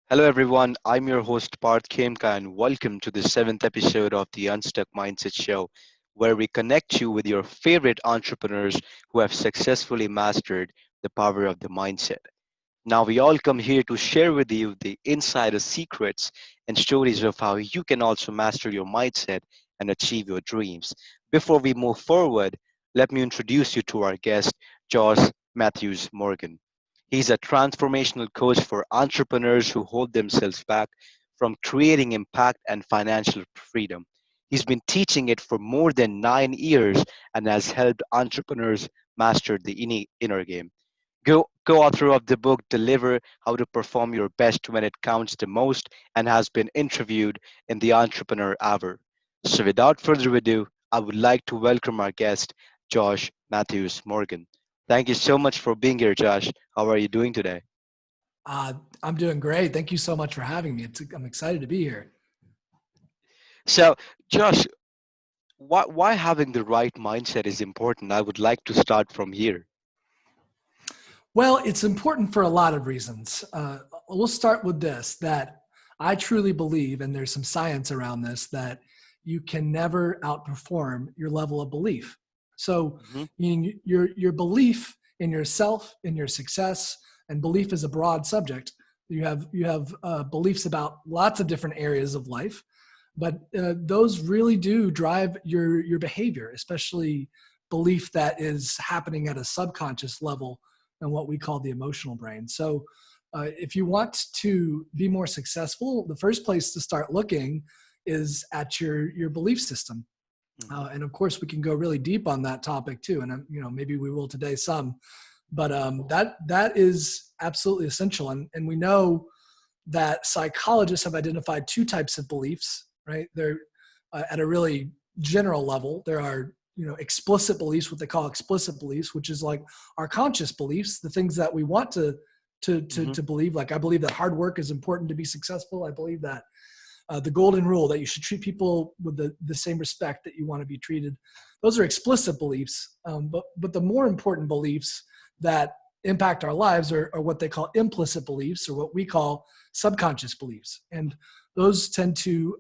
Hello, everyone. I'm your host, Parth Khemka, and welcome to the seventh episode of the Unstuck Mindset Show, where we connect you with your favorite entrepreneurs who have successfully mastered the power of the mindset. Now, we all come here to share with you the insider secrets and stories of how you can also master your mindset and achieve your dreams. Before we move forward, let me introduce you to our guest, Josh Matthews Morgan. He's a transformational coach for entrepreneurs who hold themselves back from creating impact and financial freedom. He's been teaching it for more than 9 years and has helped entrepreneurs master the inner game. Co-author of the book Deliver How to Perform Your Best When It Counts the Most and has been interviewed in the Entrepreneur Hour. So without further ado, I would like to welcome our guest, Josh Matthews Morgan. Thank you so much for being here, Josh. How are you doing today? Uh, I'm doing great. Thank you so much for having me. I'm excited to be here. So, Josh, why having the right mindset is important? I would like to start from here. Well, it's important for a lot of reasons. We'll start with this that I truly believe, and there's some science around this, that you can never outperform your level of belief. So, Hmm. meaning your belief in yourself, in your success, and belief is a broad subject. You have beliefs about lots of different areas of life, but those really do drive your behavior, especially belief that is happening at a subconscious level and what we call the emotional brain. So, if you want to be more successful, the first place to start looking is at your belief system. Hmm. And of course, we can go really deep on that topic too, and maybe we will today some. But that is absolutely essential, and we know that psychologists have identified two types of beliefs. Right, they're at a really general level. There are explicit beliefs, what they call explicit beliefs, which is like our conscious beliefs, the things that we want Hmm. to believe. Like I believe that hard work is important to be successful. I believe that the golden rule that you should treat people with the same respect that you want to be treated. Those are explicit beliefs, but the more important beliefs that impact our lives are what they call implicit beliefs, or what we call subconscious beliefs, and those tend to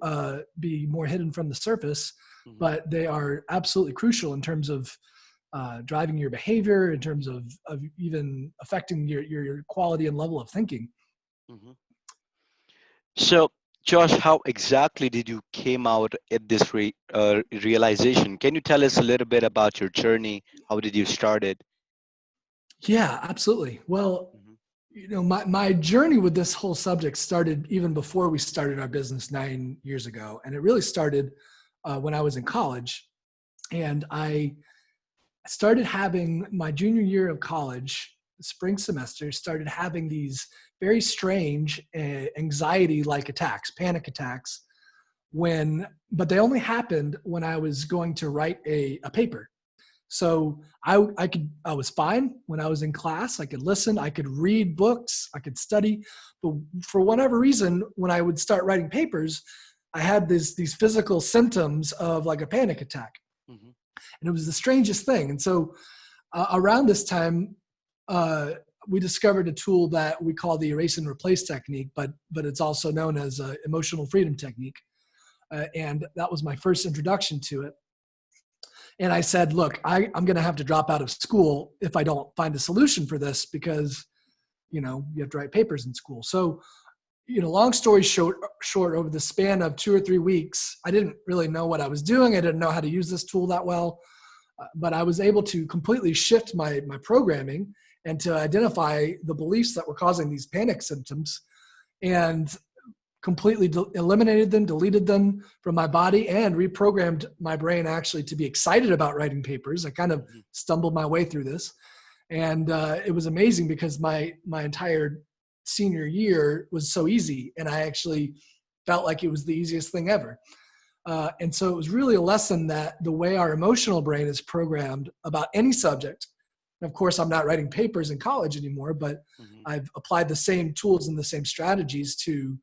be more hidden from the surface, Hmm. but they are absolutely crucial in terms of driving your behavior, in terms of even affecting your quality and level of thinking. Hmm. So, Josh, how exactly did you came out at this realization? Can you tell us a little bit about your journey? How did you start it? Yeah, absolutely. Well, Hmm. my journey with this whole subject started even before we started our business 9 years ago. And it really started when I was in college. And I started having my junior year of college, spring semester, started having these very strange anxiety like attacks, panic attacks, but they only happened when I was going to write a paper. So I was fine when I was in class. I could listen, I could read books, I could study. But for whatever reason, when I would start writing papers, I had these physical symptoms of like a panic attack. Hmm. And it was the strangest thing. And so around this time, uh, we discovered a tool that we call the erase and replace technique, but it's also known as emotional freedom technique. And that was my first introduction to it. And I said, look, I'm going to have to drop out of school if I don't find a solution for this, because, you have to write papers in school. So, long story short, over the span of 2 or 3 weeks, I didn't really know what I was doing. I didn't know how to use this tool that well, but I was able to completely shift my programming and to identify the beliefs that were causing these panic symptoms, and completely eliminated them, deleted them from my body, and reprogrammed my brain actually to be excited about writing papers. I kind of Hmm. stumbled my way through this, and it was amazing because my entire senior year was so easy, and I actually felt like it was the easiest thing ever. And so it was really a lesson that the way our emotional brain is programmed about any subject. And of course, I'm not writing papers in college anymore, but Hmm. I've applied the same tools and the same strategies to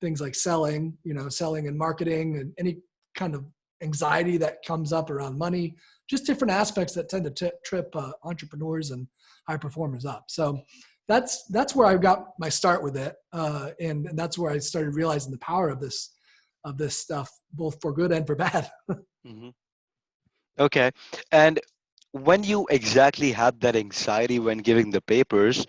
things like selling, selling and marketing, and any kind of anxiety that comes up around money, just different aspects that tend to trip entrepreneurs and high performers up. So that's where I got my start with it, and that's where I started realizing the power of this stuff, both for good and for bad. Hmm. Okay. And when you exactly had that anxiety when giving the papers,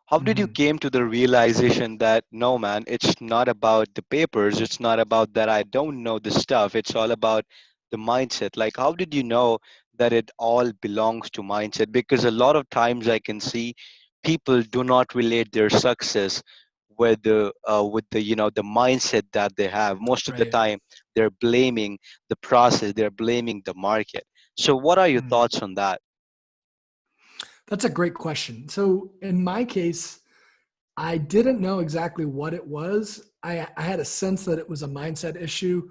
how did you Mhm. came to the realization that no, man, it's not about the papers, it's not about that I don't know the stuff, it's all about the mindset? Like, how did you know that it all belongs to mindset? Because a lot of times I can see people do not relate their success with the the mindset that they have. Most of the Right. time they're blaming the process, they're blaming the market. So what are your Mm. thoughts on that? That's a great question. So in my case, I didn't know exactly what it was. I had a sense that it was a mindset issue,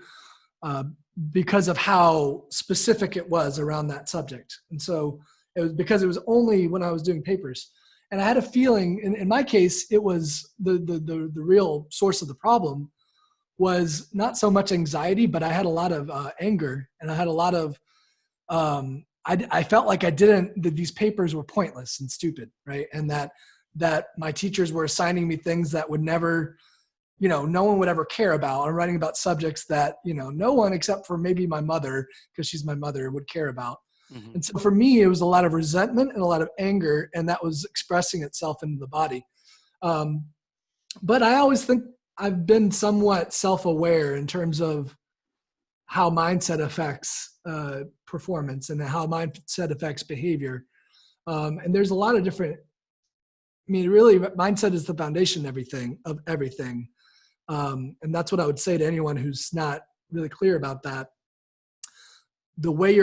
uh, because of how specific it was around that subject. And so it was because it was only when I was doing papers. And I had a feeling, in my case, it was the real source of the problem was not so much anxiety, but I had a lot of anger, and I had a lot of, I felt like I didn't, that these papers were pointless and stupid, right? And that my teachers were assigning me things that would never, no one would ever care about. I'm writing about subjects that, no one except for maybe my mother, because she's my mother, would care about. Hmm. And so for me, it was a lot of resentment and a lot of anger, and that was expressing itself into the body. Um, but I always think I've been somewhat self-aware in terms of how mindset affects performance and how mindset affects behavior. And there's a lot of different. I mean, really, mindset is the foundation of everything. And that's what I would say to anyone who's not really clear about that. The way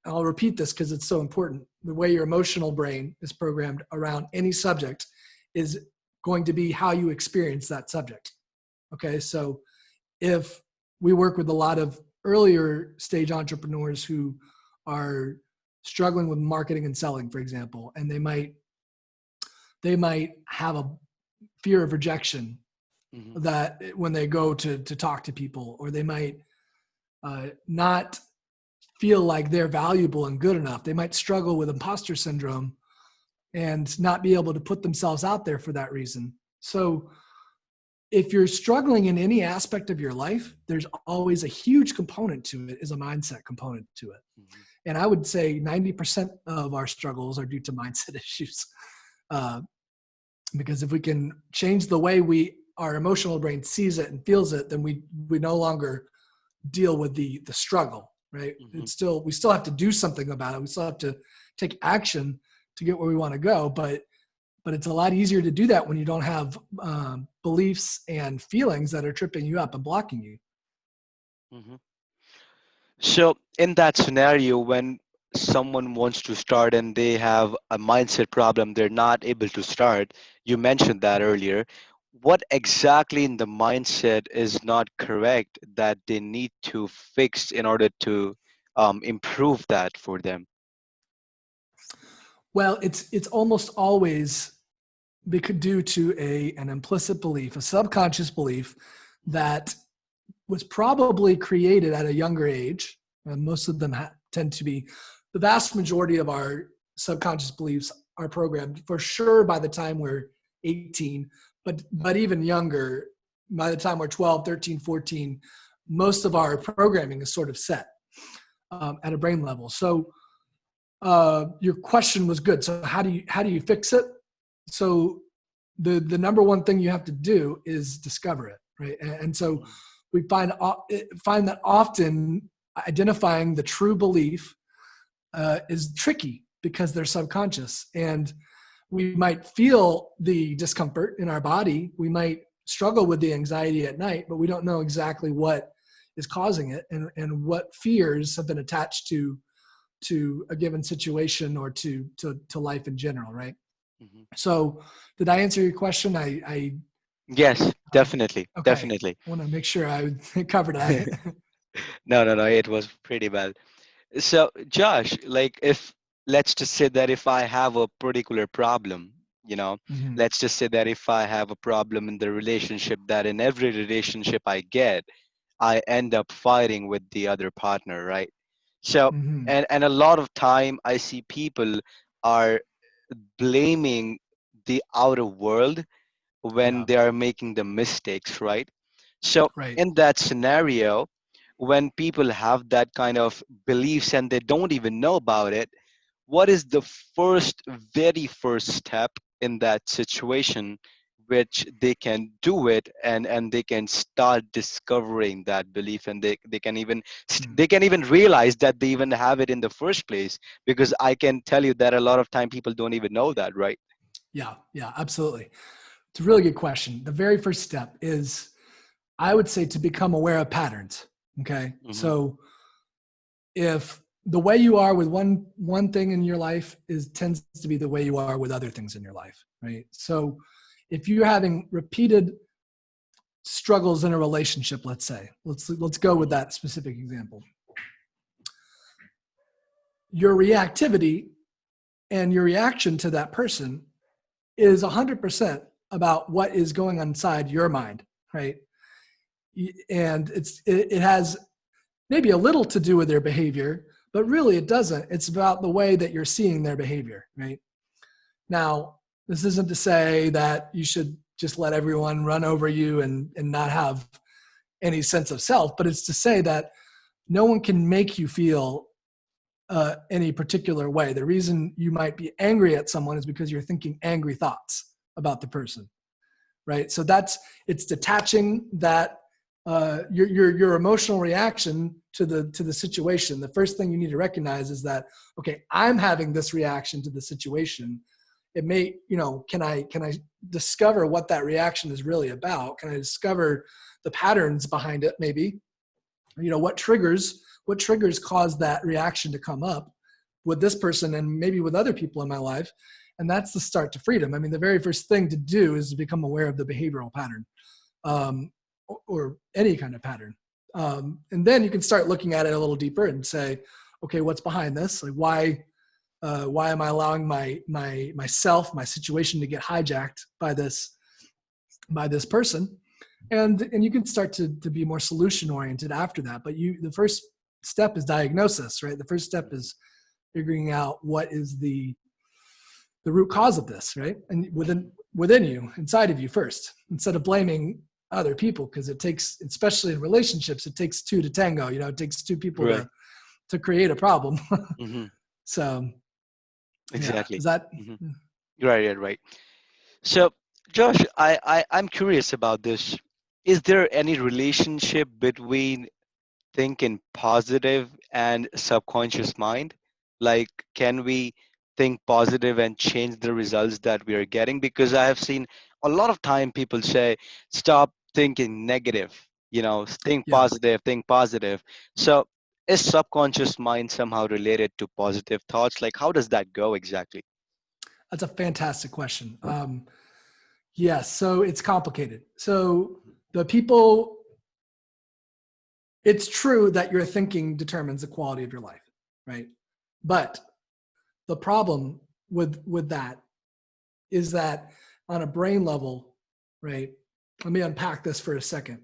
I'll repeat this because it's so important. The way your emotional brain is programmed around any subject is going to be how you experience that subject. Okay, so if we work with a lot of earlier stage entrepreneurs who are struggling with marketing and selling, for example, and they might have a fear of rejection Hmm. that when they go to talk to people, or they might not feel like they're valuable and good enough. They might struggle with imposter syndrome and not be able to put themselves out there for that reason. So if you're struggling in any aspect of your life, there's always a huge component to it, is a mindset component to it. Hmm. And I would say 90% of our struggles are due to mindset issues. Uh, because if we can change the way our emotional brain sees it and feels it, then we no longer deal with the struggle, right? Hmm. We still have to do something about it. We still have to take action to get where we want to go, but it's a lot easier to do that when you don't have beliefs and feelings that are tripping you up and blocking you. Hmm. So, in that scenario, when someone wants to start and they have a mindset problem, they're not able to start, you mentioned that earlier. What exactly in the mindset is not correct that they need to fix in order to improve that for them? Well, it's almost always due to an implicit belief, a subconscious belief that was probably created at a younger age. And most of them tend to be, the vast majority of our subconscious beliefs are programmed for sure by the time we're 18, but even younger, by the time we're 12, 13, 14, most of our programming is sort of set at a brain level. So your question was good. So how do you fix it? So the number one thing you have to do is discover it, right? And so Mhm. we find that often identifying the true belief is tricky because they're subconscious, and we might feel the discomfort in our body. We might struggle with the anxiety at night, but we don't know exactly what is causing it, and what fears have been attached to a given situation or to life in general, right? Mhm. So did I answer your question? I Yes, definitely, okay. definitely. I want to make sure I covered that. No, no, no, it was pretty well. So, Josh, like if let's just say that if I have a particular problem, you know, Hmm. let's just say that if I have a problem in the relationship, that in every relationship I get, I end up fighting with the other partner, right? So, Hmm. and a lot of time I see people are blaming the outer world when Yeah. they are making the mistakes, right? So Right. in that scenario, when people have that kind of beliefs and they don't even know about it, what is the very first step in that situation which they can do it, and they can start discovering that belief, and they can even Mm. they can even realize that they even have it in the first place, because I can tell you that a lot of time people don't even know that, right? Yeah. Yeah. Absolutely. It's a really good question. The very first step is, I would say, to become aware of patterns. Okay. Hmm. So if the way you are with one thing in your life is tends to be the way you are with other things in your life, right? So if you're having repeated struggles in a relationship, let's say, let's go with Hmm. that specific example. Your reactivity and your reaction to that person is 100% about what is going on inside your mind, right? And it has maybe a little to do with their behavior, but really it doesn't. It's about the way that you're seeing their behavior, right? Now, this isn't to say that you should just let everyone run over you and not have any sense of self, but it's to say that no one can make you feel any particular way. The reason you might be angry at someone is because you're thinking angry thoughts about the person, right? So it's detaching that your emotional reaction to the situation. The first thing you need to recognize is that, okay, I'm having this reaction to the situation. It may, can I discover what that reaction is really about? Can I discover the patterns behind it? Maybe, what triggers cause that reaction to come up with this person and maybe with other people in my life. And that's the start to freedom. I mean, the very first thing to do is to become aware of the behavioral pattern, um, or any kind of pattern. And then you can start looking at it a little deeper and say, okay, what's behind this? Like, why am I allowing myself, my situation to get hijacked by this person? And you can start to be more solution oriented after that. But the first step is diagnosis, right? The first step is figuring out what is the root cause of this, right? And within you, inside of you first, instead of blaming other people, because it takes, especially in relationships, it takes two to tango. It takes two people Right. to create a problem. Hmm. So yeah, Exactly. is that Hmm. Right, right, right. So, Josh, I'm curious about this. Is there any relationship between thinking positive and subconscious mind? Like, can we think positive and change the results that we are getting? Because I have seen a lot of time people say, stop thinking negative, think yeah? positive, think positive. So, is subconscious mind somehow related to positive thoughts? Like, how does that go exactly? That's a fantastic question. Yes, so it's complicated. So the people, it's true that your thinking determines the quality of your life, right? But the problem with that is that on a brain level, right? Let me unpack this for a second.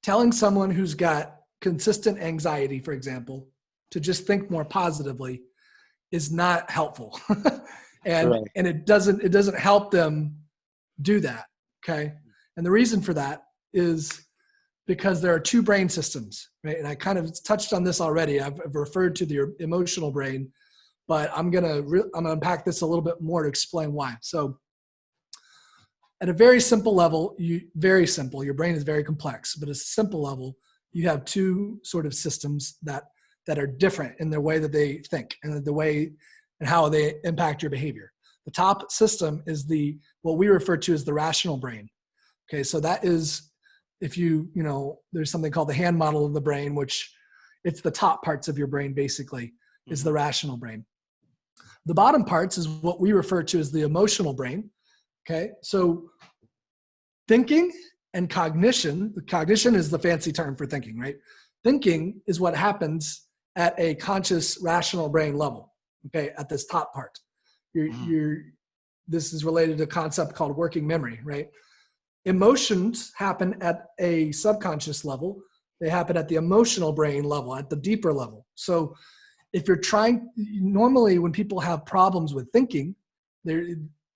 Telling someone who's got consistent anxiety, for example, to just think more positively is not helpful. and Right. and it doesn't help them do that. Okay. And the reason for that is because there are two brain systems, right? And I kind of touched on this already. I've referred to the emotional brain, but I'm gonna unpack this a little bit more to explain why. So at a very simple level, very simple, your brain is very complex, but at a simple level, you have two sort of systems that are different in their way that they think and the way and how they impact your behavior. The top system is what we refer to as the rational brain. Okay, so that is, if there's something called the hand model of the brain, which it's the top parts of your brain basically, is Hmm. the rational brain. The bottom parts is what we refer to as the emotional brain. Okay, so thinking and cognition, the cognition is the fancy term for thinking, right? Thinking is what happens at a conscious rational brain level, okay, at this top part. Hmm. This is related to a concept called working memory, right? Emotions happen at a subconscious level. They happen at the emotional brain level, at the deeper level. So if you're normally when people have problems with thinking,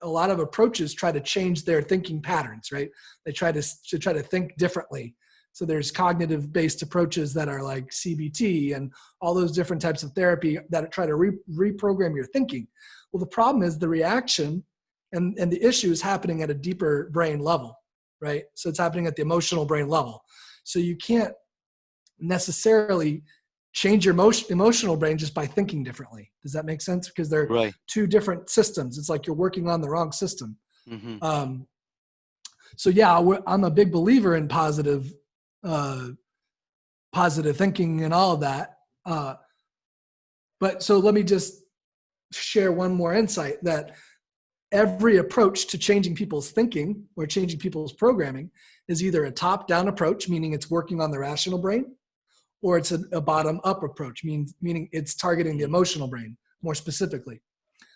a lot of approaches try to change their thinking patterns, right? They try to think differently. So there's cognitive based approaches that are like CBT and all those different types of therapy that try to reprogram your thinking. Well, the problem is the reaction and the issue is happening at a deeper brain level, right? So it's happening at the emotional brain level. So you can't necessarily change your emotional brain just by thinking differently. Does that make sense? Because they're Right. two different systems. It's like you're working on the wrong system. Mm-hmm. So yeah, I'm a big believer in positive thinking and all of that. But so let me just share one more insight that every approach to changing people's thinking or changing people's programming is either a top-down approach, meaning it's working on the rational brain, or it's a bottom-up approach, meaning it's targeting the emotional brain more specifically.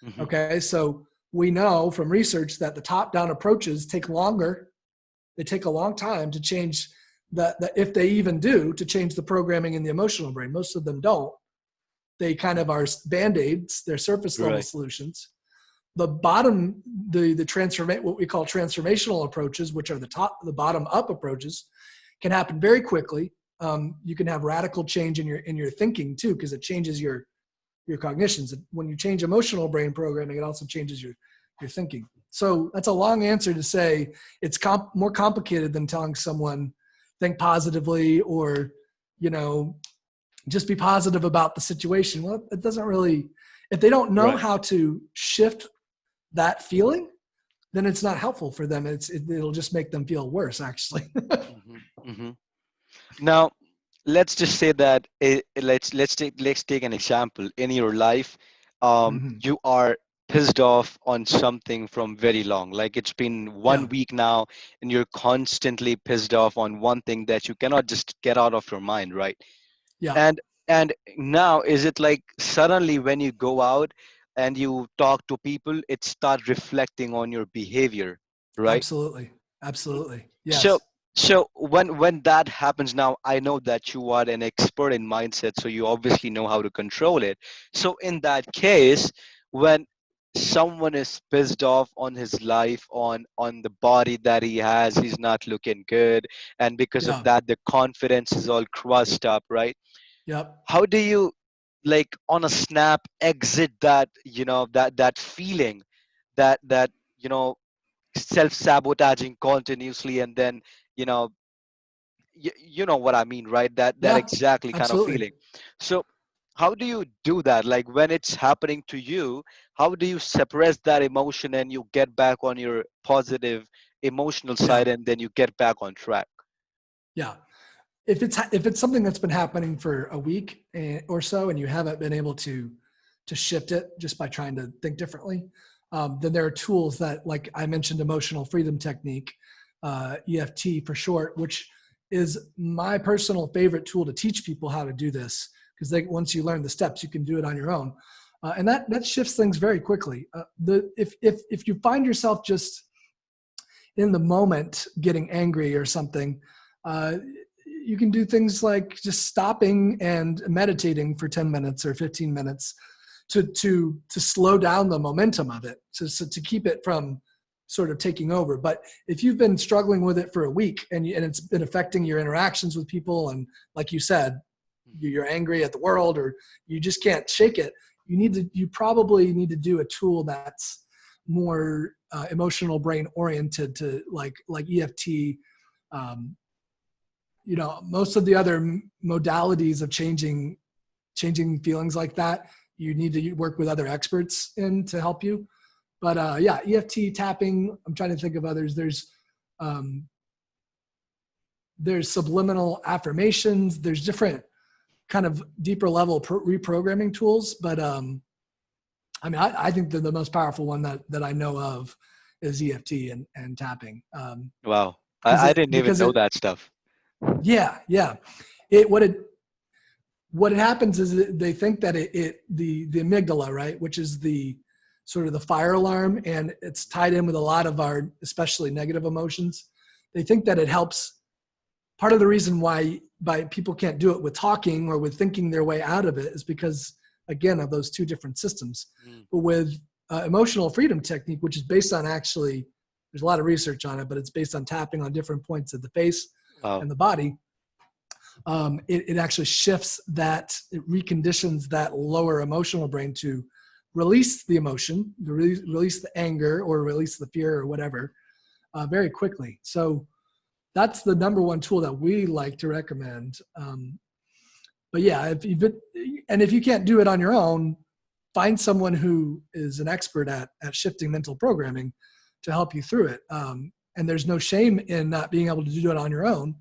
Mm-hmm. Okay, so we know from research that the top-down approaches take longer. They take a long time to change that if they even do, to change the programming in the emotional brain. Most of them don't. They kind of are band-aids, they're surface level Right. solutions. The bottom, what we call transformational approaches, which are the bottom up approaches, can happen very quickly. You can have radical change in your thinking too, because it changes your cognitions. When you change emotional brain programming, it also changes your thinking. So that's a long answer to say it's more complicated than telling someone think positively or, just be positive about the situation. Well, it doesn't really, if they don't know Right. how to shift that feeling, then it's not helpful for them. It'll just make them feel worse, actually. Mm-hmm. Mm-hmm. Now, let's just say that let's take an example in your life. Mm-hmm. You are pissed off on something from very long, like it's been Yeah. 1 week now, and you're constantly pissed off on one thing that you cannot just get out of your mind, right? Yeah. And now, is it like suddenly when you go out and you talk to people, it starts reflecting on your behavior, right? Absolutely. Absolutely. So Yes. when that happens, now I know that you are an expert in mindset, so you obviously know how to control it. So in that case, when someone is pissed off on his life, on the body that he has, he's not looking good, and because of Yeah. that the confidence is all crushed up, right? Yep. How do you, like, on a snap, exit that, that feeling, that you know self-sabotaging continuously, and then, you know you know what I mean, right? That Yeah. exactly kind of Absolutely. feeling. So how do you do that, like when it's happening to you? How do you suppress that emotion and you get back on your positive emotional Yeah. side, and then you get back on track? Yeah. If it's something that's been happening for a week or so, and you haven't been able to shift it just by trying to think differently, then there are tools that, like I mentioned, emotional freedom technique, EFT for short, which is my personal favorite tool to teach people how to do this, because once you learn the steps, you can do it on your own, and that shifts things very quickly. If you find yourself just in the moment getting angry or something, uh, you can do things like just stopping and meditating for 10 minutes or 15 minutes to slow down the momentum of it, to keep it from sort of taking over. But if you've been struggling with it for a week and it's been affecting your interactions with people, and like you said, you're angry at the world or you just can't shake it, you probably need to do a tool that's more emotional brain oriented, to like EFT. Um, most of the other modalities of changing feelings like that, you need to work with other experts in to help you. But yeah, EFT tapping. I'm trying to think of others. Um, there's subliminal affirmations. There's different kind of deeper level reprogramming tools. But I mean, I think the most powerful one that I know of is EFT and tapping. Wow, Because I it didn't even because know it that stuff. yeah. What it happens is they think that the amygdala, right, which is the sort of the fire alarm, and it's tied in with a lot of our especially negative emotions. They think that it helps. Part of the reason why people can't do it with talking or with thinking their way out of it is because, again, of those two different systems. Mm. But with emotional freedom technique, which is based on actually, there's a lot of research on it, but it's based on tapping on different points of the face Wow. and the body. It actually shifts that, it reconditions that lower emotional brain to release the emotion, to release the anger or release the fear or whatever very quickly. So that's the number one tool that we like to recommend. But yeah, if you can't do it on your own, find someone who is an expert at shifting mental programming to help you through it. And there's no shame in not being able to do it on your own,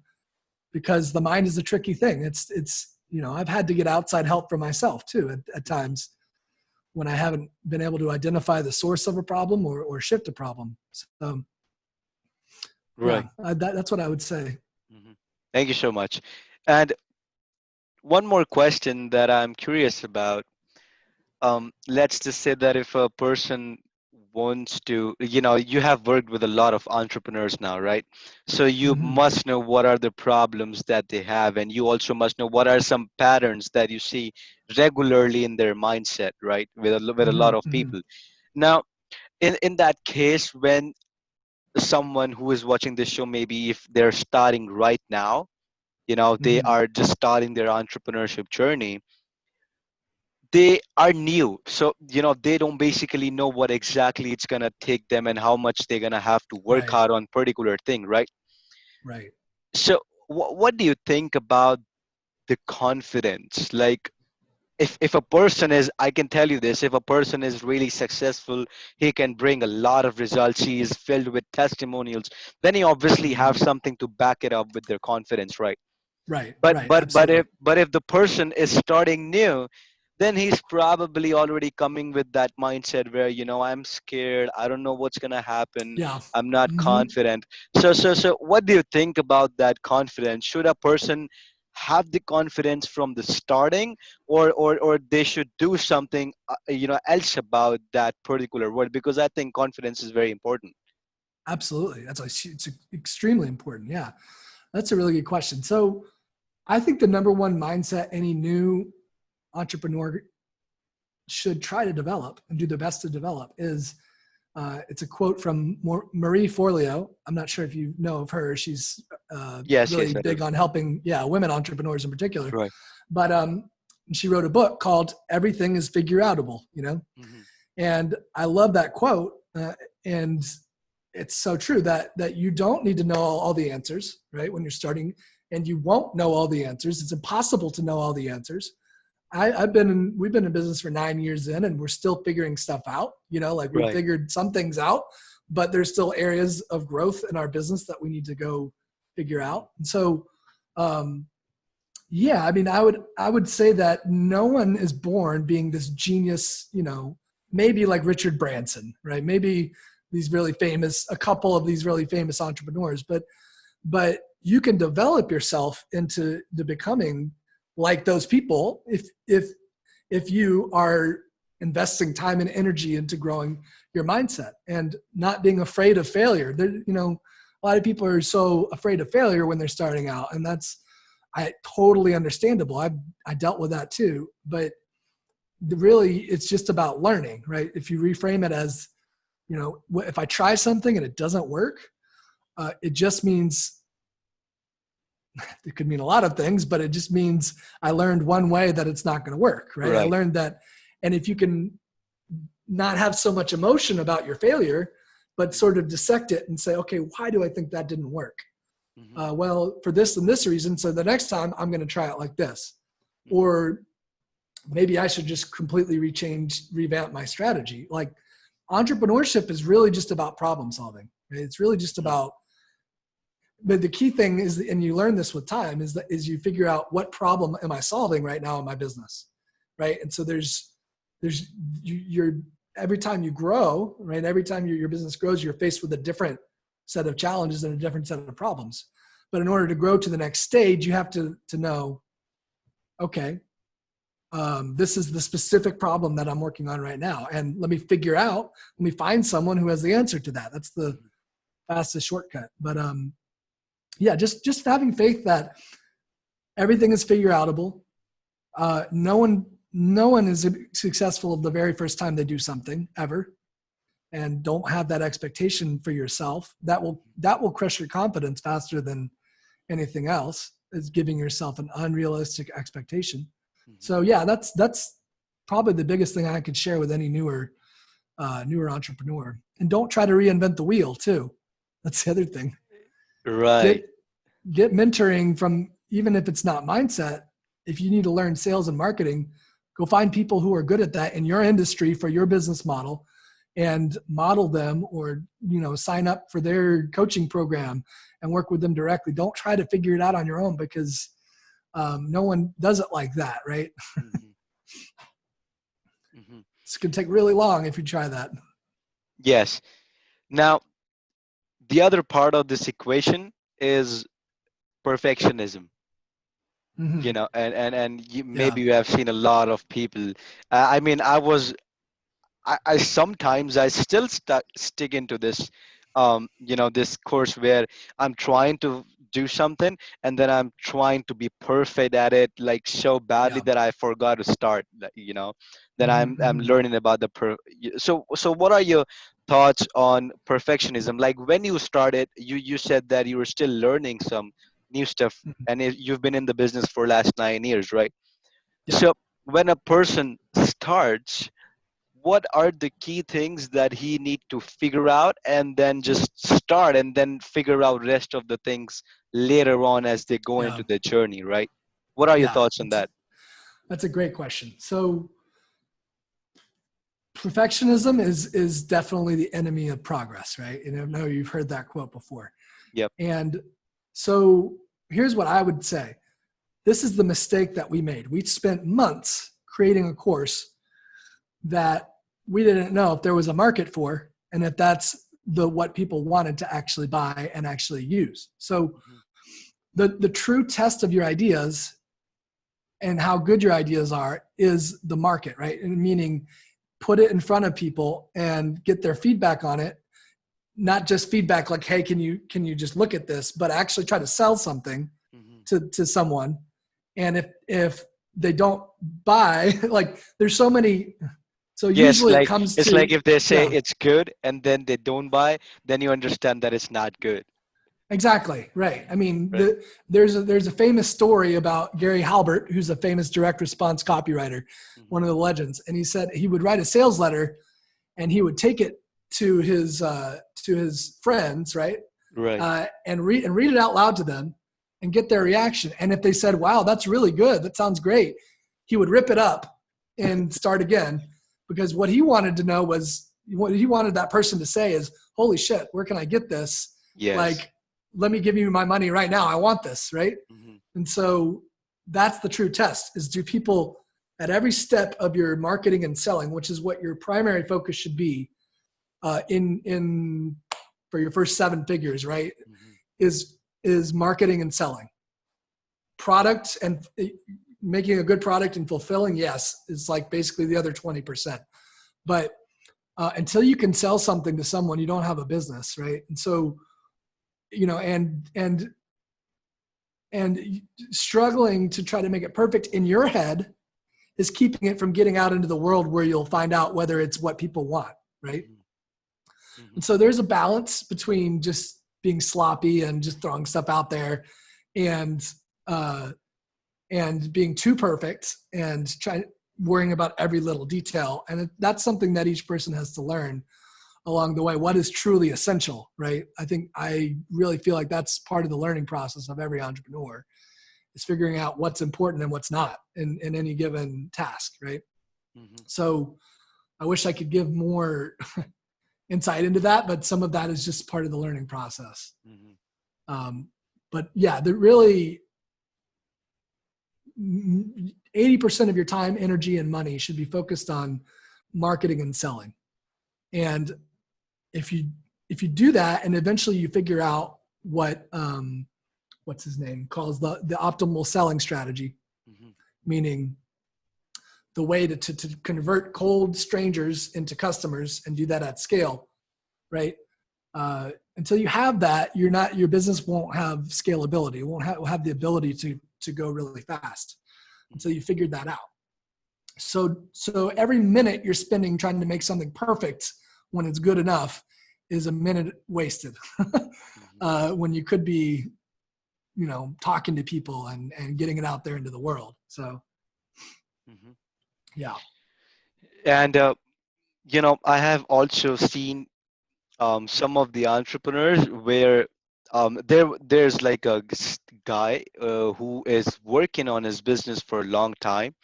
because the mind is a tricky thing. It's I've had to get outside help for myself too at times when I haven't been able to identify the source of a problem or shift a problem. So yeah, Right. that's what I would say. Mhm. Thank you so much. And one more question that I'm curious about. Let's just say that if a person wants to, you have worked with a lot of entrepreneurs now, right? So you Hmm. must know what are the problems that they have, and you also must know what are some patterns that you see regularly in their mindset, right? With a lot Hmm. of Hmm. people. Now, in that case, when someone who is watching this show, maybe if they're starting right now, they Hmm. are just starting their entrepreneurship journey, they are new, so they don't basically know what exactly it's going to take them and how much they're going to have to work Right. hard on particular thing, right? Right. So what do you think about the confidence, like if a person is, I can tell you this, if a person is really successful, he can bring a lot of results, he is filled with testimonials, then he obviously have Hmm. something to back it up with their confidence, right? Right. but Right. but but Absolutely. if but if the person is starting new, then he's probably already coming with that mindset where, I'm scared, I don't know what's going to happen, Yeah. I'm not Hmm. confident. So what do you think about that confidence? Should a person have the confidence from the starting, or they should do something else about that particular word? Because I think confidence is very important. Absolutely. It's extremely important. Yeah. That's a really good question. So I think the number one mindset any new entrepreneur should try to develop and do their best to develop is it's a quote from Marie Forleo. I'm not sure if you know of her. She's Yes, really yes, I do. big on helping, women entrepreneurs in particular. Right. But she wrote a book called "Everything Is Figure Outable." Hmm. And I love that quote. And it's so true that you don't need to know all the answers, right? When you're starting, and you won't know all the answers. It's impossible to know all the answers. We've been in business for 9 years in, and we're still figuring stuff out. Like we Right. figured some things out, but there's still areas of growth in our business that we need to go figure Hmm. out. And so, um, yeah, I mean, I would say that no one is born being this genius. Maybe like Richard Branson, right? Maybe a couple of these really famous entrepreneurs, but you can develop yourself into becoming like those people if you are investing time and energy into growing your mindset and not being afraid of failure. A lot of people are so afraid of failure when they're starting out, and that's totally understandable. I dealt with that too, but really it's just about learning, right? If you reframe it as, if I try something and it doesn't work, it just means, it could mean a lot of things, but it just means I learned one way that it's not going to work, right? I Right. learned that. And if you can not have so much emotion about your failure, but Hmm. sort of dissect it and say, okay, why do I think that didn't work? Hmm. Well, for this and this reason. So the next time I'm going to try it like this. Hmm. Or maybe I should just completely revamp my strategy. Like entrepreneurship is really just about problem solving. Right? It's really just Hmm. about, but the key thing is, and you learn this with time, is you figure out what problem am I solving right now in my business, right? And so you're every time you grow, right? Every time your business grows, you're faced with a different set of challenges and a different set of problems. But in order to grow to the next stage, you have to know, okay, this is the specific problem that I'm working on right now, and let me find someone who has the answer to that. That's the Hmm. fastest shortcut. But yeah, just having faith that everything is figure outable. No one is successful the very first time they do something ever. and don't have that expectation for yourself, that will crush your confidence faster than anything else, is giving yourself an unrealistic expectation. Mhm. So yeah, that's probably the biggest thing I could share with any newer entrepreneur. And don't try to reinvent the wheel too. That's the other thing. Right. Get get mentoring from, even if it's not mindset. If you need to learn sales and marketing, go find people who are good at that in your industry for your business model and model them, or sign up for their coaching program and work with them directly. Don't try to figure it out on your own, because no one does it like that, right? Mhm. Mhm. It's going to take really long if you try that. Yes. Now, the other part of this equation is perfectionism. Hmm. And Yeah. maybe you have seen a lot of people. I mean, I sometimes I still stick into this, this course where I'm trying to do something, and then I'm trying to be perfect at it, like so badly Yeah. that I forgot to start. Then Hmm. I'm Hmm. learning about so what are your thoughts on perfectionism? Like when you started, you said that you were still learning some new stuff, and you've been in the business for last 9 years, right? Yeah. So when a person starts, what are the key things that he need to figure out, and then just start and then figure out rest of the things later on as they go Yeah. into the journey, right? What are your Yeah. thoughts on that? That's a great question. So perfectionism is definitely the enemy of progress, right? And I know you've heard that quote before. Yep. And so here's what I would say. This is the mistake that we made. We spent months creating a course that we didn't know if there was a market for, and if that's what people wanted to actually buy and actually use. So Mhm. the true test of your ideas and how good your ideas are is the market, right? And meaning, put it in front of people and get their feedback on it. Not just feedback like, hey, can you just look at this, but actually try to sell something Mhm. to someone. And if they don't buy, like, there's so many. So Yes, usually it like comes it's like to, if they say yeah, it's good and then they don't buy, then you understand that it's not good. exactly right. I mean, Right. there's a famous story about Gary Halbert, who's a famous direct response copywriter, one Mhm. of the legends. And he said he would write a sales letter and he would take it to his friends, right? Right. And read it out loud to them and get their reaction. And if they said, "Wow, that's really good. That sounds great," he would rip it up and start again, because what he wanted to know was, what he wanted that person to say is, "Holy shit, where can I get this? Yes. Like, let me give you my money right now. I want this," right? Mhm. And so that's the true test: is, do people at every step of your marketing and selling, which is what your primary focus should be, in for your first 7 figures, right? Mhm. Is marketing and selling. Product and making a good product and fulfilling, yes, is like basically the other 20%. But until you can sell something to someone, you don't have a business, right? And so, and struggling to try to make it perfect in your head is keeping it from getting out into the world, where you'll find out whether it's what people want, right? Mhm. And Mhm. so there's a balance between just being sloppy and just throwing stuff out there, and uh, and being too perfect and worrying about every little detail. And that's something that each person has to learn along the way. What is truly essential, right? I really feel like that's part of the learning process of every entrepreneur, is figuring out what's important and what's not in any given task, right? Mhm. So I wish I could give more insight into that, but some of that is just part of the learning process. Mhm. Um, but yeah, the really 80% of your time, energy, and money should be focused on marketing and selling. And if you if you do that, and eventually you figure out what's his name calls the optimal selling strategy, Mhm. meaning the way to convert cold strangers into customers and do that at scale, right? Until you have that, your business won't have scalability. It won't have the ability to go really fast until Mhm. you figured that out. So every minute you're spending trying to make something perfect when it's good enough is a minute wasted Mhm. when you could be, talking to people and getting it out there into the world. So Mhm. yeah. And I have also seen some of the entrepreneurs where there's like a guy who is working on his business for a long time,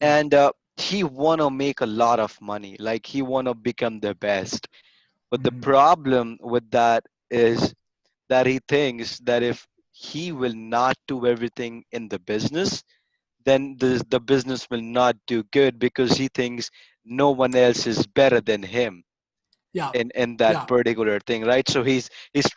Yeah. and he wanna make a lot of money, like he wanna become the best. But the Hmm. problem with that is that he thinks that if he will not do everything in the business, then the business will not do good because he thinks no one else is better than him Yeah. in that Yeah. particular thing, right? So he's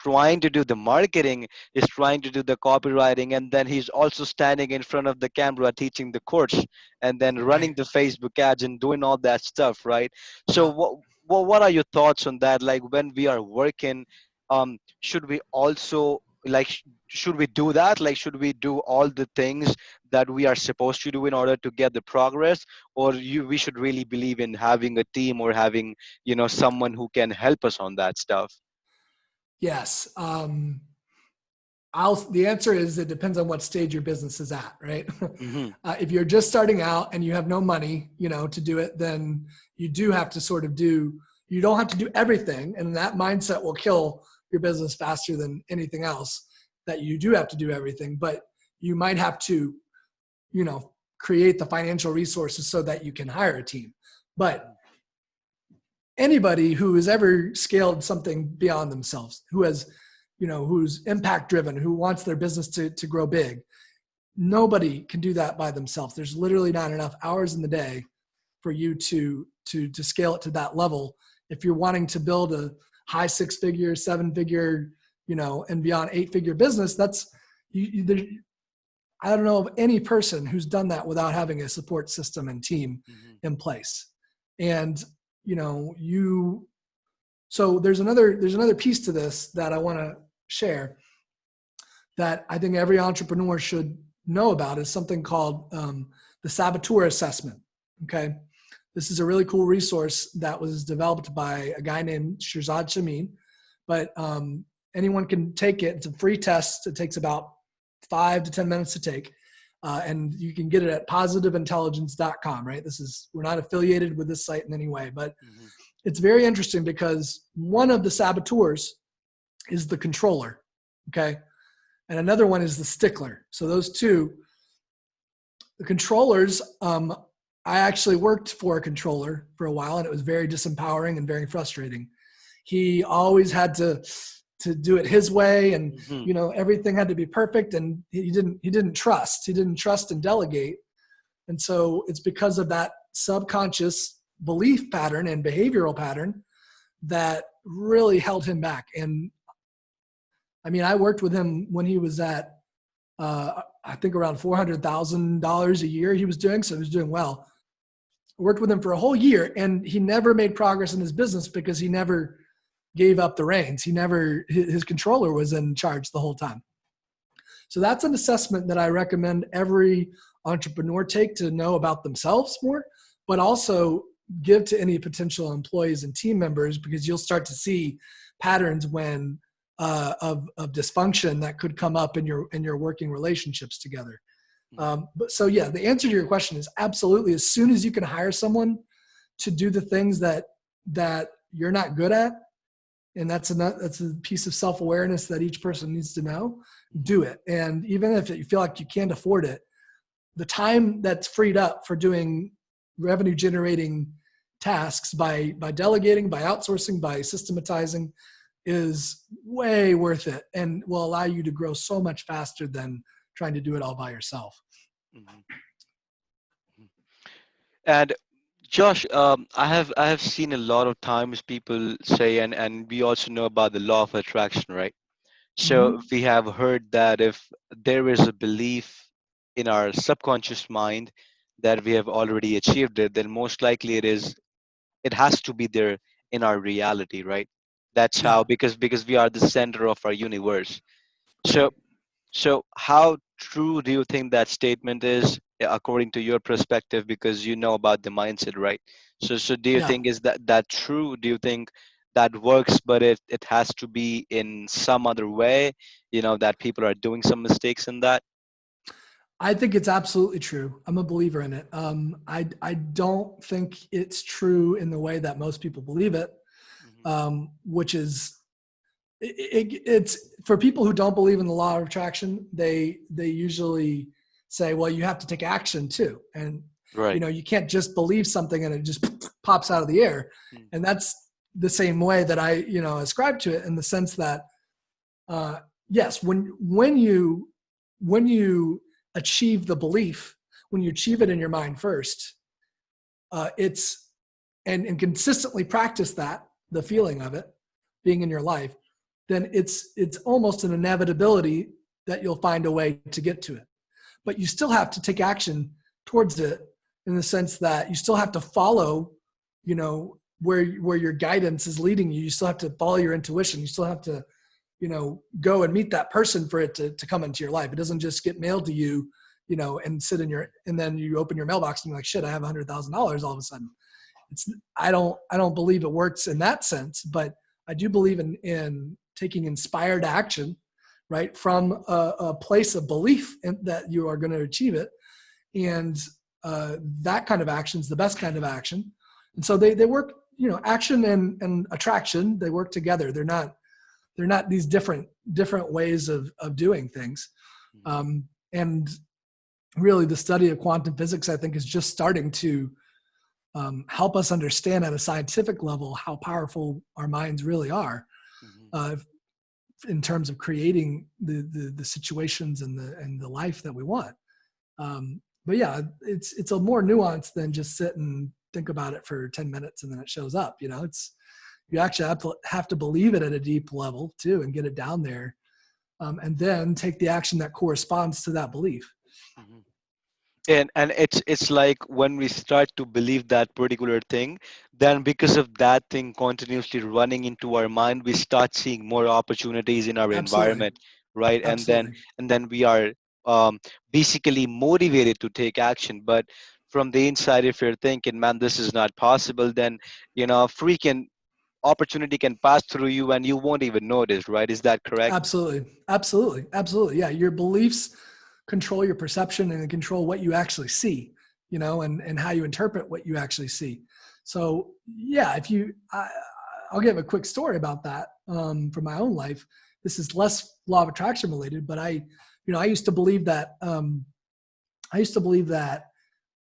trying to do the marketing, he's trying to do the copywriting, and then he's also standing in front of the camera teaching the course, and then running Right. the Facebook ads and doing all that stuff, right? So Yeah. what are your thoughts on that? Like when we are working, should we also like should we do that? Like should we do all the things that we are supposed to do in order to get the progress, or we should really believe in having a team or having someone who can help us on that stuff? Yes. The answer is it depends on what stage your business is at, right? Hmm. If you're just starting out and you have no money, to do it, then you do have to sort of you don't have to do everything. And that mindset will kill your business faster than anything else, that you do have to do everything, but you might have to, create the financial resources so that you can hire a team. But anybody who has ever scaled something beyond themselves, who's impact driven, who wants their business to grow big, nobody can do that by themselves. There's literally not enough hours in the day for you to scale it to that level. If you're wanting to build a high 6-figure, 7-figure, and beyond 8-figure business, that's I don't know of any person who's done that without having a support system and team Hmm. in place. And you know, you so there's another piece to this that I want to share that I think every entrepreneur should know about, is something called the Saboteur Assessment. Okay, this is a really cool resource that was developed by a guy named Shirzad Shamin, but anyone can take it. It's a free test. It takes about 5 to 10 minutes to take. And you can get it at positiveintelligence.com, right? We're not affiliated with this site in any way, but Hmm. it's very interesting because one of the saboteurs is the controller. Okay. And another one is the stickler. So those two, the controllers, I actually worked for a controller for a while, and it was very disempowering and very frustrating. He always had to do it his way, and Hmm. everything had to be perfect, and he didn't trust and delegate. And so it's because of that subconscious belief pattern and behavioral pattern that really held him back. And I mean, I worked with him when he was at I think around $400,000 a year he was doing, so he was doing well. I worked with him for a whole year, and he never made progress in his business because he never gave up the reins. His controller was in charge the whole time. So that's an assessment that I recommend every entrepreneur take to know about themselves more, but also give to any potential employees and team members, because you'll start to see patterns of dysfunction that could come up in your working relationships together. But so yeah, the answer to your question is absolutely. As soon as you can hire someone to do the things that you're not good at, and that's a piece of self-awareness that each person needs to know, Hmm. do it. And even if you feel like you can't afford it, the time that's freed up for doing revenue generating tasks by delegating, by outsourcing, by systematizing is way worth it, and will allow you to grow so much faster than trying to do it all by yourself. Hmm. And Josh, I have seen a lot of times people say, and we also know about the law of attraction, right? So Mm-hmm. we have heard that if there is a belief in our subconscious mind that we have already achieved it, then most likely it has to be there in our reality, right? That's Yeah. how, because we are the center of our universe. So Right. so how true do you think that statement is? according to your perspective, because you know about the mindset, right? So do you Yeah. think is that true? Do you think that works, but it has to be in some other way, that people are doing some mistakes in that? I think it's absolutely true. I'm a believer in it. I don't think it's true in the way that most people believe it, Hmm. which is it's for people who don't believe in the law of attraction. They usually say, well, you have to take action too, and Right. you can't just believe something and it just pops out of the air. Mm. And that's the same way that I ascribe to it, in the sense that uh, yes, when you achieve the belief, when you achieve it in your mind first, it's and consistently practice that, the feeling of it being in your life, then it's almost an inevitability that you'll find a way to get to it. But you still have to take action towards it, in the sense that you still have to follow, where your guidance is leading you. You still have to follow your intuition. You still have to go and meet that person for it to come into your life. It doesn't just get mailed to you, and sit in and then you open your mailbox and you're like, shit, I have $100,000 all of a sudden. I don't believe it works in that sense, but I do believe in taking inspired action, right, from a place of belief that you are going to achieve it. And that kind of action is the best kind of action. And so they work, action and attraction, they work together. They're not these different ways of doing things. And really, the study of quantum physics, I think, is just starting to help us understand at a scientific level how powerful our minds really are, Hmm. uh, in terms of creating the situations and the life that we want. But yeah, it's a more nuanced than just sit and think about it for 10 minutes and then it shows up. You actually have to believe it at a deep level too, and get it down there, and then take the action that corresponds to that belief. Hmm. And it's like when we start to believe that particular thing, then because of that thing continuously running into our mind, we start seeing more opportunities in our Absolutely. environment, right? Absolutely. And then we are um, basically motivated to take action. But from the inside, if you're thinking, man, this is not possible, then freaking opportunity can pass through you and you won't even notice, right? Is that correct? Absolutely. Absolutely. Absolutely. Yeah. Your beliefs control your perception and control what you actually see, and how you interpret what you actually see. So yeah, I'll give a quick story about that, from my own life. This is less law of attraction related, but I used to believe that,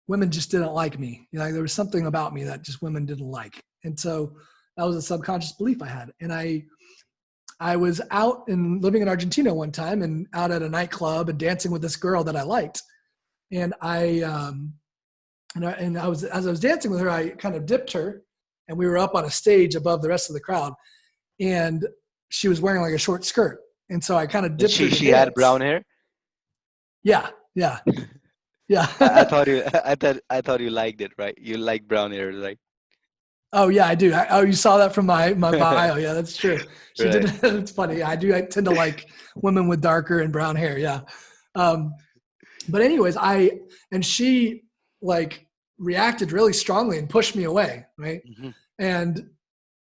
women just didn't like me. There was something about me that just women didn't like. And so that was a subconscious belief I had. And I was out and living in Argentina one time, and out at a nightclub and dancing with this girl that I liked. And I was, as I was dancing with her, I kind of dipped her, and we were up on a stage above the rest of the crowd, and she was wearing like a short skirt. And so I kind of And dipped her to she had dance. brown hair. Yeah. Yeah. Yeah. I thought you I thought you liked it, right? You like brown hair, right? Oh yeah, I do. You saw that from my bio. Yeah, that's true. She did. Right. It's funny. I do. I tend to like women with darker and brown hair. Yeah. Um, but anyways, and she like reacted really strongly and pushed me away, right? Hmm. And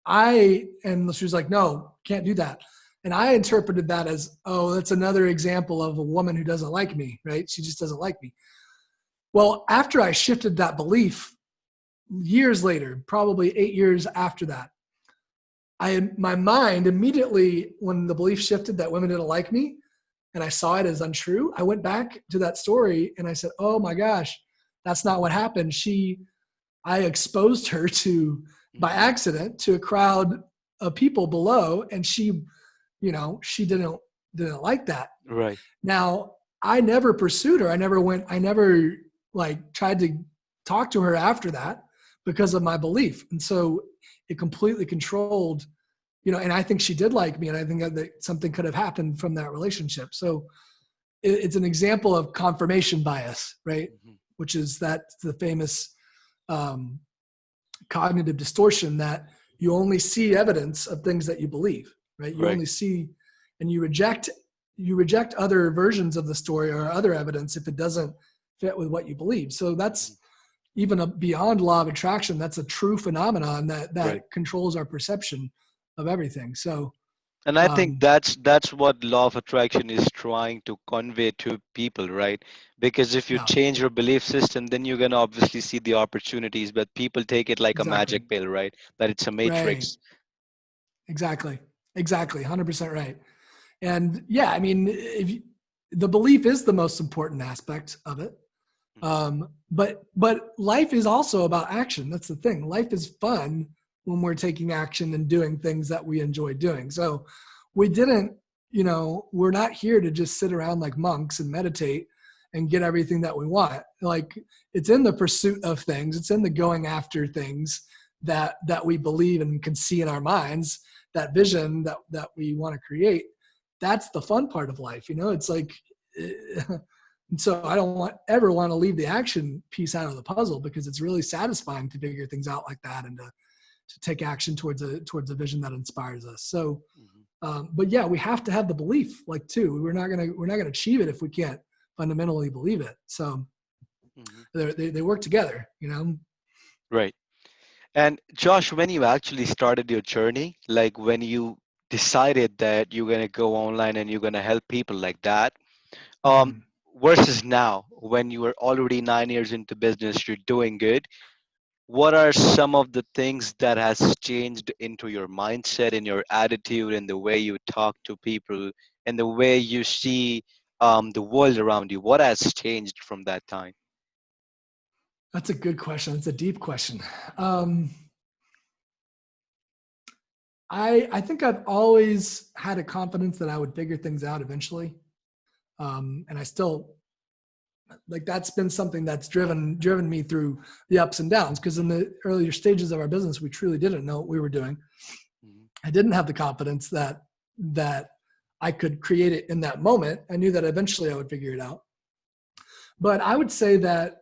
and she was like, no, can't do that. And I interpreted that as, oh, that's another example of a woman who doesn't like me, right? She just doesn't like me. Well, after I shifted that belief years later, probably 8 years after that, my mind immediately, when the belief shifted that women didn't like me and I saw it as untrue, I went back to that story and I said, oh my gosh, that's not what happened. I exposed her by Hmm. accident to a crowd of people below, and she didn't like that. Right. Now, I never pursued her. I never like tried to talk to her after that, because of my belief. And so it completely controlled, and I think she did like me. And I think that something could have happened from that relationship. So it's an example of confirmation bias, right? Hmm. Which is the famous um, cognitive distortion, that you only see evidence of things that you believe, right? You Right. only see, and you reject other versions of the story or other evidence if it doesn't fit with what you believe. So Mhm. that's even beyond law of attraction. That's a true phenomenon Right. that controls our perception of everything. So And I think um, that's what law of attraction is trying to convey to people, right? Because if you yeah, change your belief system, then you're gonna obviously see the opportunities, but people take it like a exactly. magic pill, right? That it's a Right. matrix. Exactly. Exactly. 100% right. And yeah, I mean, the belief is the most important aspect of it. Mhm. But life is also about action. That's the thing. Life is fun when we're taking action and doing things that we enjoy doing. So we didn't, we're not here to just sit around like monks and meditate and get everything that we want. Like it's in the pursuit of things. It's in the going after things that we believe and can see in our minds, that vision that we want to create. That's the fun part of life. It's like, and so I don't ever want to leave the action piece out of the puzzle, because it's really satisfying to figure things out like that and to take action towards a vision that inspires us. So, Mhm. but yeah, we have to have the belief, like too. We're not gonna achieve it if we can't fundamentally believe it. So Mhm. they work together. Right. And Josh, when you actually started your journey, like when you decided that you're gonna go online and you're gonna help people like that, um, Mhm. versus now when you are already 9 years into business, you're doing good. What are some of the things that has changed into your mindset, in your attitude, in the way you talk to people, and the way you see the world around you? What has changed from that time? That's a good question. That's a deep question. Um, I think I've always had a confidence that I would figure things out eventually, and I still like that's been something that's driven me through the ups and downs, because in the earlier stages of our business we truly didn't know what we were doing. Mhm. I didn't have the confidence that I could create it in that moment. I knew that eventually I would figure it out. But I would say that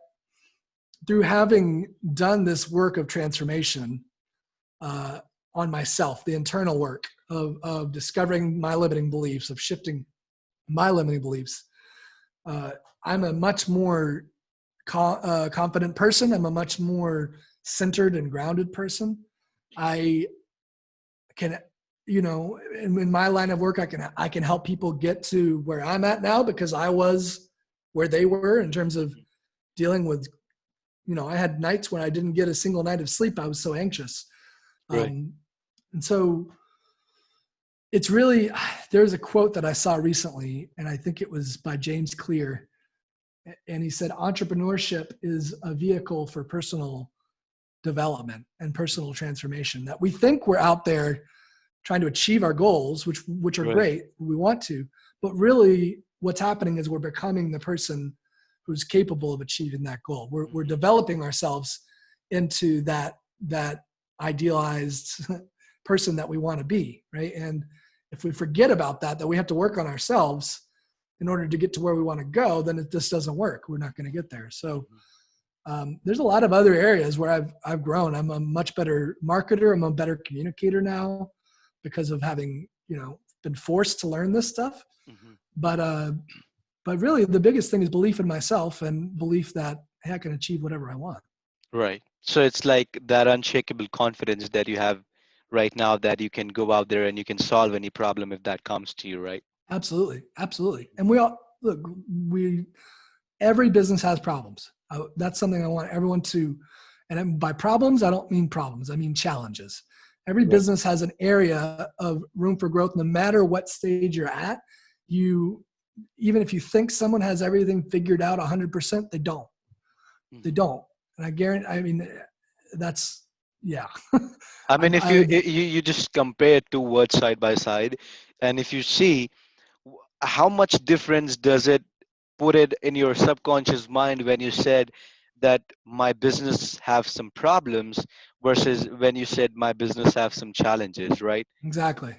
through having done this work of transformation, uh, on myself, the internal work of discovering my limiting beliefs, of shifting my limiting beliefs, uh, I'm a much more confident person. I'm a much more centered and grounded person. I can, in my line of work, I can help people get to where I'm at now, because I was where they were in terms of dealing with, I had nights when I didn't get a single night of sleep. I was so anxious. Right. Um, and so it's really, there's a quote that I saw recently, and I think it was by James Clear. And he said, entrepreneurship is a vehicle for personal development and personal transformation. That we think we're out there trying to achieve our goals, which are Right. great, we want to, but really what's happening is we're becoming the person who's capable of achieving that goal. We're Mhm. developing ourselves into that idealized person that we want to be, right? And if we forget about that we have to work on ourselves in order to get to where we want to go, then it just doesn't work. We're not going to get there. So Mhm. there's a lot of other areas where I've grown. I'm a much better marketer. I'm a better communicator now because of having been forced to learn this stuff. Mhm. But but really, the biggest thing is belief in myself and belief that, hey, I can achieve whatever I want. Right. So it's like that unshakable confidence that you have right now, that you can go out there and you can solve any problem if that comes to you, right? Absolutely, absolutely. And we all look. We every business has problems. That's something I want everyone to. And by problems, I don't mean problems. I mean challenges. Every Right. business has an area of room for growth, no matter what stage you're at. You, even if you think someone has everything figured out 100%, they don't. They Mhm. don't. And I guarantee. I mean, that's yeah. I mean, if you I've you just compare two words side by side, and if you see how much difference does it put it in your subconscious mind when you said that my business have some problems versus when you said my business have some challenges, right? exactly.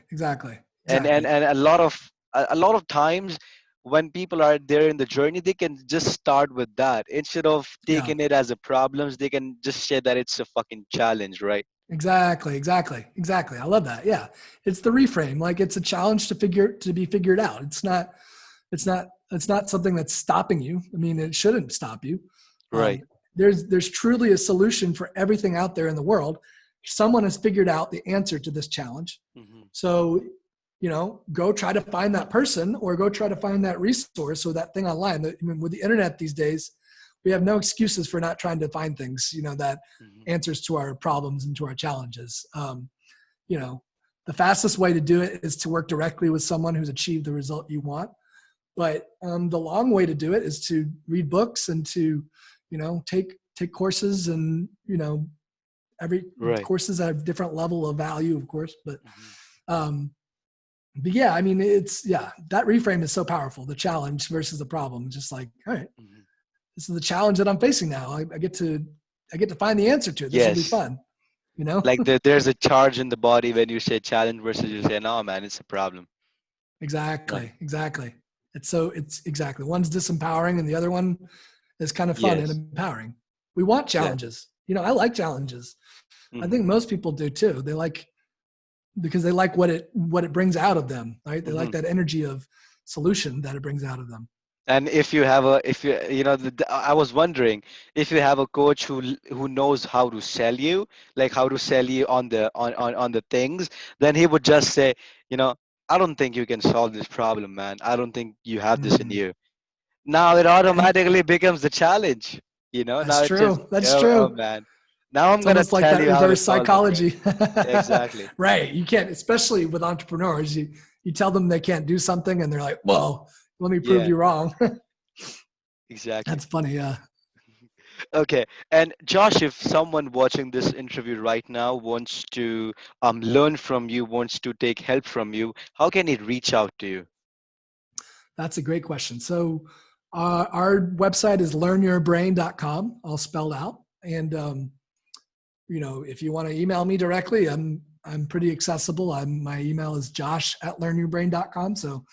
And a lot of times when people are there in the journey, they can just start with that instead of Yeah. taking it as a problems. They can just say that it's a fucking challenge, right? Exactly. I love that. Yeah. It's the reframe. Like it's a challenge to be figured out. It's not, it's not something that's stopping you. I mean, it shouldn't stop you. Right. There's truly a solution for everything out there in the world. Someone has figured out the answer to this challenge. Hmm. So, go try to find that person or go try to find that resource or that thing online. I mean, with the internet these days, we have no excuses for not trying to find things, that Hmm. answers to our problems and to our challenges. You know, the fastest way to do it is to work directly with someone who's achieved the result you want. But the long way to do it is to read books and to, take courses, and every Right. courses have different level of value, of course. Hmm. Um, but yeah, I mean, that reframe is so powerful. The challenge versus the problem. Just like, all right, Hmm. this is the challenge that I'm facing now. I get to find the answer to it. This will be Yes. fun. You know, Like there's a charge in the body when you say challenge versus you say, no, man, it's a problem. Right. exactly, exactly. It's exactly, one's disempowering and the other one is kind of fun and Yes. empowering. We want Exactly. challenges. I like challenges. I Hmm. think most people do too. They like because they like what it brings out of them, right? They Hmm. like that energy of solution that it brings out of them. And if you have a, if you know, I was wondering if you have a coach who knows how to sell you, like how to sell you on on the things, then he would just say, you know, I don't think you can solve this problem, man. I don't think you have this in Mm. you. Now it And automatically becomes the challenge. Now that's it just, true. That's oh true. man, now I'm It's gonna almost like tell that you how to reverse solve it, right? psychology. Exactly. Right. You can't, especially with entrepreneurs, you tell them they can't do something and they're like, well, let me prove Yeah, you wrong. exactly. That's funny. Yeah. Okay. And Josh, if someone watching this interview right now wants to learn from you, wants to take help from you, how can he reach out to you? That's a great question. So our website is learnyourbrain.com, all spelled out. And if you want to email me directly, I'm pretty accessible. My email is josh@learnyourbrain.com. So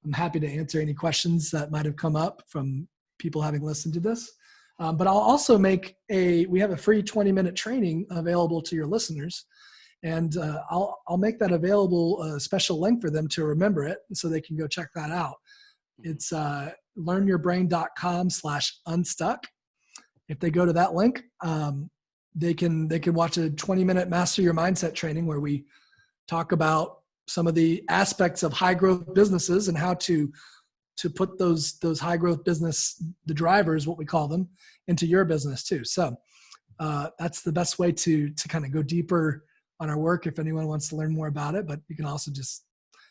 I'm happy to answer any questions that might have come up from people having listened to this. But I'll also we have a free 20-minute training available to your listeners. And I'll make that available, a special link for them to remember it so they can go check that out. Mhm. It's learnyourbrain.com/unstuck. If they go to that link, they can watch a 20-minute master your mindset training where we talk about some of the aspects of high growth businesses and how to put those high growth business, the drivers, what we call them, into your business too. So that's the best way to kind of go deeper on our work if anyone wants to learn more about it. But you can also just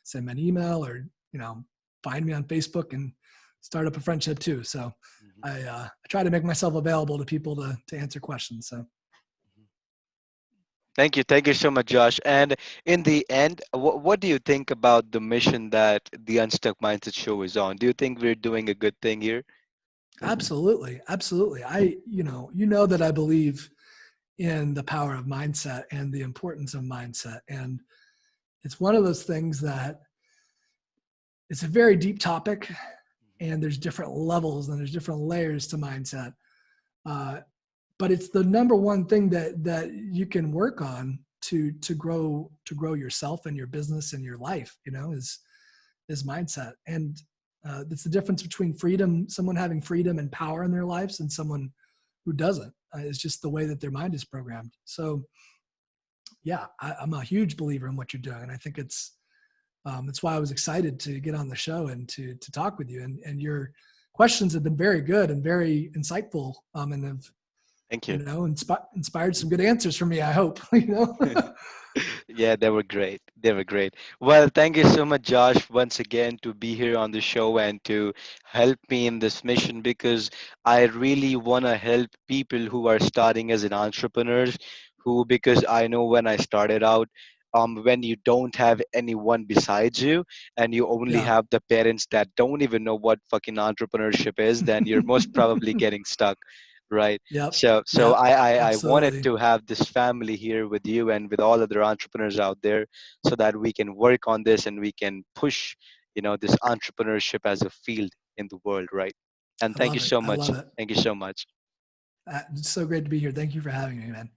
send me an email or find me on Facebook and start up a friendship too. So Mhm. I try to make myself available to people to answer questions. So Thank you. Thank you so much, Josh. And in the end, what do you think about the mission that the Unstuck Mindset Show is on? Do you think we're doing a good thing here? absolutely, absolutely. I that I believe in the power of mindset and the importance of mindset, and it's one of those things that it's a very deep topic, and there's different levels and there's different layers to mindset. Uh, but it's the number one thing that you can work on to grow yourself and your business and your life. Is mindset, and it's the difference between freedom, someone having freedom and power in their lives, and someone who doesn't. It's just the way that their mind is programmed. So yeah, I'm a huge believer in what you're doing, and I think it's why I was excited to get on the show and to talk with you. And your questions have been very good and very insightful, and have Thank you. inspired some good answers for me. I hope. You know. Yeah, they were great. They were great. Well, thank you so much, Josh, once again to be here on the show and to help me in this mission because I really want to help people who are starting as an entrepreneurs who because I know when I started out when you don't have anyone besides you and you only Yeah. have the parents that don't even know what fucking entrepreneurship is, then you're most probably getting stuck, right? Yep. So Yep. I wanted Absolutely. to have this family here with you and with all other entrepreneurs out there so that we can work on this and we can push, this entrepreneurship as a field in the world, right? And I thank you love it. so I much. love it. Thank you so much. It's so great to be here. Thank you for having me, man.